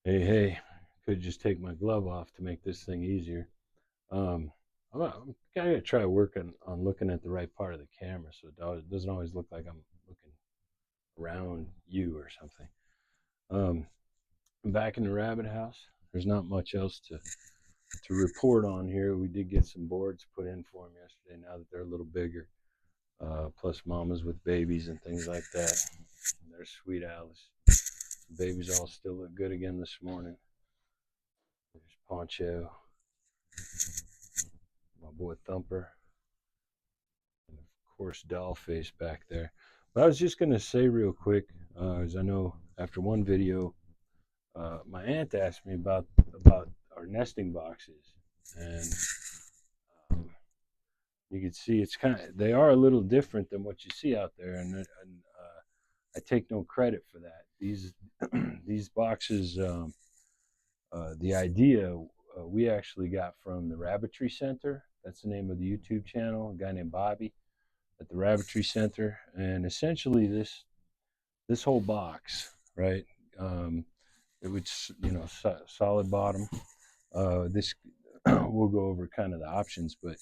Hey, could just take my glove off to make this thing easier. Um, I'm gonna try working on looking at the right part of the camera so it doesn't always look like I'm looking around you or something. Um, I'm back in the rabbit house. There's not much else to report on here. We did get some boards put in for them yesterday. Now that they're a little bigger, plus mamas with babies and things like that. And there's Sweet Alice. The babies all still look good again this morning. There's Poncho, my boy Thumper, and of course Dollface back there. But I was just gonna say real quick, as I know after one video, my aunt asked me about our nesting boxes, and um, you can see it's they are a little different than what you see out there, and I take no credit for that. These these boxes, the idea we actually got from the Rabbitry Center. That's the name of the YouTube channel. A guy named Bobby at the Rabbitry Center, and essentially this whole box, right? Um, it would solid bottom. This we'll go over kind of the options, but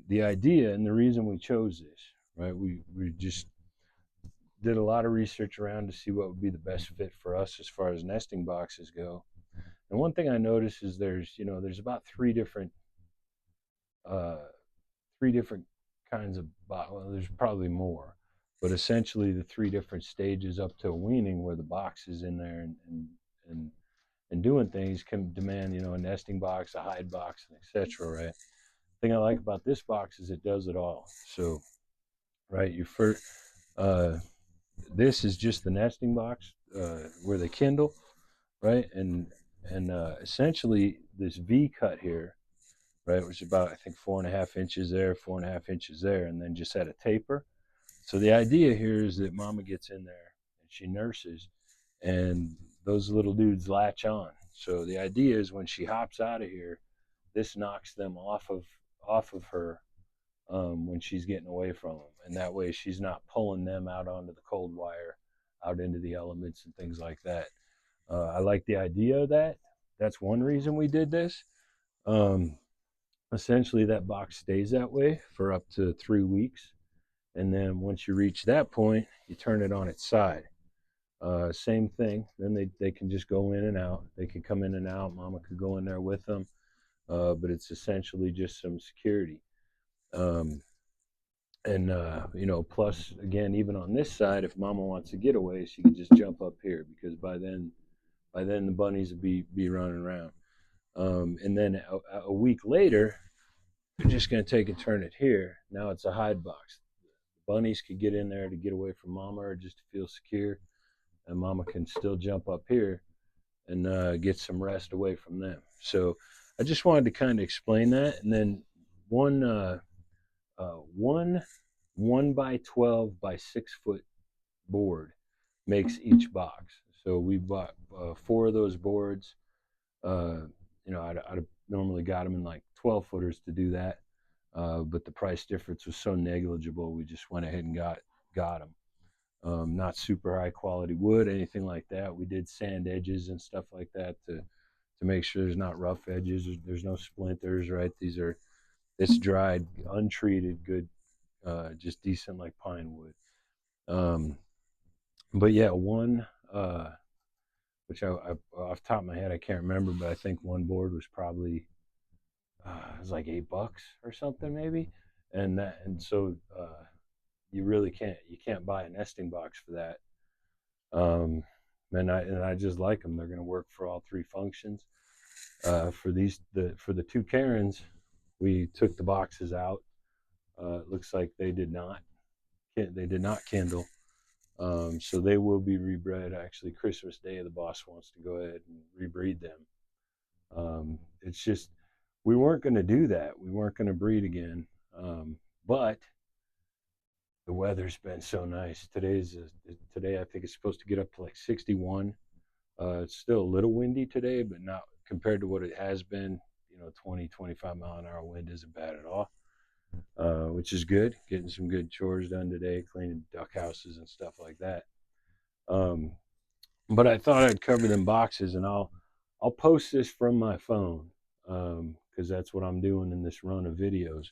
the idea and the reason we chose this, right? We just did a lot of research around to see what would be the best fit for us as far as nesting boxes go. And one thing I noticed is there's about uh, three different kinds of well, there's probably more, but essentially the three different stages up to weaning where the box is in there and and doing things can demand a nesting box, a hide box, and etc. Right. The thing I like about this box is it does it all. So right, you first this is just the nesting box where they kindle, right, and essentially this V cut here, right, which is about I think 4.5 inches there, 4.5 inches there, and then just at a taper. So the idea here is that mama gets in there and she nurses, and those little dudes latch on. So the idea is when she hops out of here, this knocks them off of her when she's getting away from them, and that way she's not pulling them out onto the cold wire, out into the elements and things like that. I like the idea of that. That's one reason we did this. Um, Essentially, that box stays that way for up to 3 weeks, and then once you reach that point, you turn it on its side. Same thing. Then they can just go in and out. They can come in and out. Mama could go in there with them, but it's essentially just some security. Um, and plus again, even on this side, if Mama wants to get away, she can just jump up here because by then the bunnies would be running around. And then a week later, you're just going to take and turn it here. Now it's a hide box. The bunnies could get in there to get away from Mama or just to feel secure, and Mama can still jump up here and get some rest away from them. So I just wanted to kind of explain that, and then one one 1 by 12 by 6 foot board makes each box. So we bought four of those boards. Uh, I'd have normally got them in like 12 footers to do that, but the price difference was so negligible, we just went ahead and got them. Not super high quality wood, anything like that. We did sand edges and stuff like that to make sure there's not rough edges. There's no splinters, right? It's dried, untreated, good, just decent like pine wood. Um, but yeah, one which I off the top of my head I can't remember, but I think one board was probably it was like $8 or something maybe, and so you can't buy a nesting box for that. Um, and I just like them. They're going to work for all three functions. For the two Karens, we took the boxes out. It looks like they did not kindle. So they will be rebred. Actually, Christmas Day, the boss wants to go ahead and rebreed them. It's just we weren't going to do that. We weren't going to breed again. But the weather's been so nice. Today. I think it's supposed to get up to like 61. It's still a little windy today, but not compared to what it has been. 20, 25 mile an hour wind isn't bad at all, which is good. Getting some good chores done today, cleaning duck houses and stuff like that. Um, But I thought I'd cover them boxes, and I'll post this from my phone, because that's what I'm doing in this run of videos.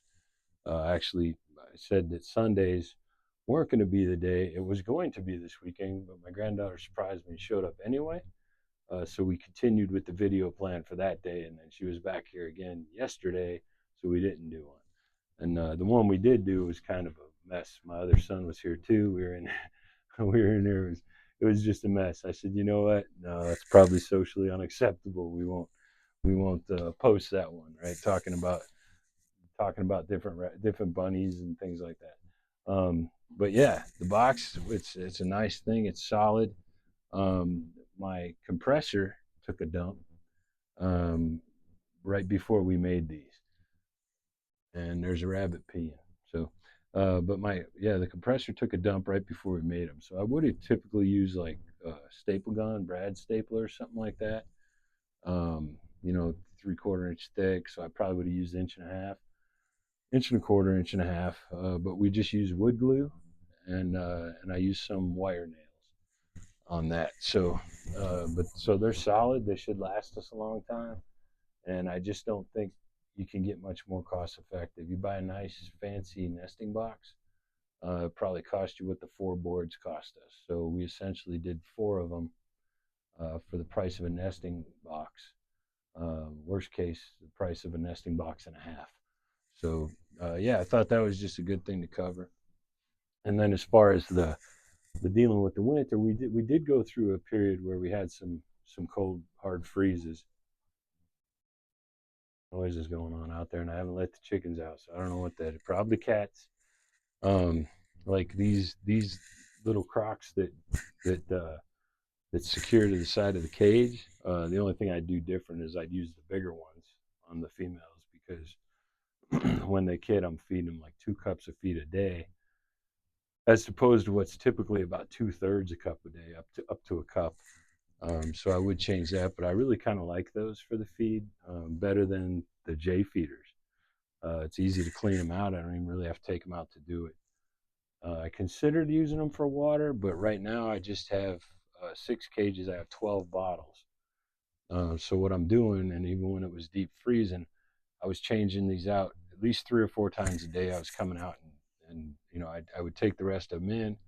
Actually, I said that Sundays weren't going to be the day. It was going to be this weekend, but my granddaughter surprised me and showed up anyway. So we continued with the video plan for that day, and then she was back here again yesterday, so we didn't do one. And the one we did do was kind of a mess. My other son was here too. We were in, we were in there. It was just a mess. I said, you know what? No, that's probably socially unacceptable. We won't post that one, right? Talking about different bunnies and things like that. But yeah, the box, it's a nice thing. It's solid. My compressor took a dump um, right before we made these, and there's a rabbit peeing. So, the compressor took a dump right before we made them. So I would have typically used like staple gun, Brad stapler, or something like that. Um, 3/4 inch thick. So I probably would have used inch and a half, inch and a quarter, inch and a half. But we just used wood glue, and I used some wire nails on that. So they're solid. They should last us a long time. And I just don't think you can get much more cost effective. You buy a nice fancy nesting box, it probably cost you what the 4 boards cost us. So we essentially did 4 of them for the price of a nesting box. Worst case, the price of a nesting box and a half. So yeah, I thought that was just a good thing to cover. And then as far as the dealing with the winter, we did go through a period where we had some cold hard freezes. Noise is going on out there, and I haven't let the chickens out, so I don't know what that is. Probably cats. Um, like these little crocs that secure to the side of the cage. The only thing I'd do different is I'd use the bigger ones on the females, because when they kid, I'm feeding them like 2 cups of feed a day, as opposed to what's typically about 2/3 a cup a day, up to a cup. So I would change that, but I really kind of like those for the feed, better than the J feeders. It's easy to clean them out. I don't even really have to take them out to do it. I considered using them for water, but right now I just have 6 cages. I have 12 bottles. So what I'm doing, and even when it was deep freezing, I was changing these out at least 3 or 4 times a day. I was coming out, and I would take the rest of them in,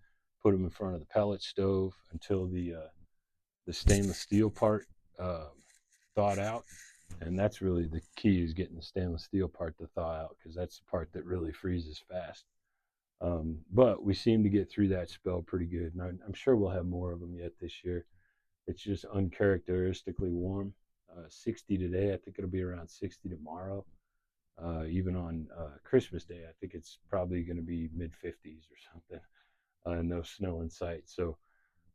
put them in front of the pellet stove until the stainless steel part uh, thawed out. And that's really the key, is getting the stainless steel part to thaw out, because that's the part that really freezes fast. But we seem to get through that spell pretty good, and I'm sure we'll have more of them yet this year. It's just uncharacteristically warm. 60 today. I think it'll be around 60 tomorrow. Even on Christmas Day, I think it's probably going to be mid 50s or something. No snow in sight. So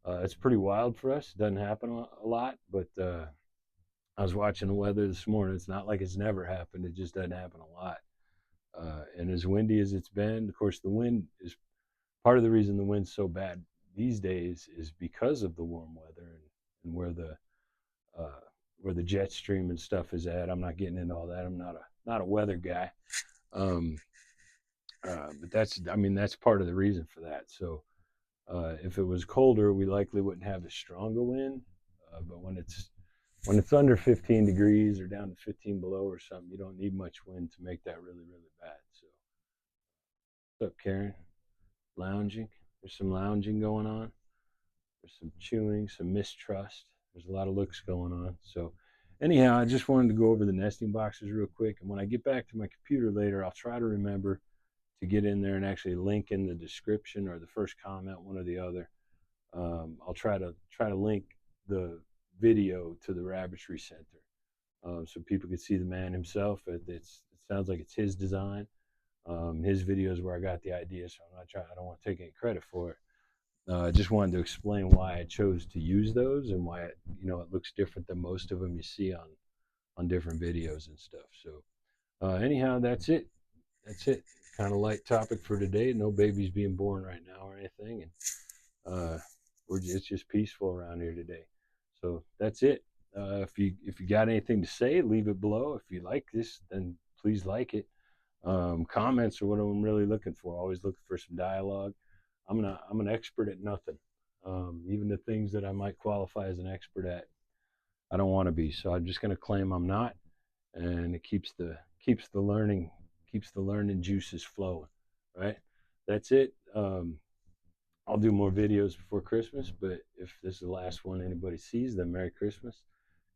it's pretty wild for us. It doesn't happen a lot, but I was watching the weather this morning. It's not like it's never happened. It just doesn't happen a lot. And as windy as it's been, of course, the wind is part of the reason the wind's so bad these days is because of the warm weather, and uh, where the jet stream and stuff is at. I'm not getting into all that. I'm not a weather guy, um, but that's part of the reason for that. So if it was colder, we likely wouldn't have as strong a wind. But when it's under 15 degrees or down to 15 below or something, you don't need much wind to make that really, really bad. So, what's up, Karen? Lounging. There's some lounging going on. There's some chewing, some mistrust. There's a lot of looks going on. So, anyhow, I just wanted to go over the nesting boxes real quick. And when I get back to my computer later, I'll try to remember to get in there and actually link in the description or the first comment, one or the other. I'll try to link the video to the Rabbitry Center, so people can see the man himself. It sounds like it's his design. His video is where I got the idea, so I don't want to take any credit for it. I just wanted to explain why I chose to use those, and why it looks different than most of them you see on different videos and stuff. So anyhow, that's it. That's it. Kind of light topic for today. No babies being born right now or anything, and uh, it's just peaceful around here today. So that's it. If you got anything to say, leave it below. If you like this, then please like it. Comments are what I'm really looking for. Always looking for some dialogue. I'm an expert at nothing. Even the things that I might qualify as an expert at, I don't want to be. So I'm just going to claim I'm not, and it keeps the learning juices flowing. Right. That's it. I'll do more videos before Christmas, but if this is the last one anybody sees, then Merry Christmas.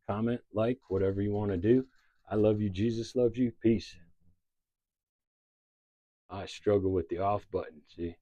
Comment, like, whatever you want to do. I love you. Jesus loves you. Peace. I struggle with the off button. See.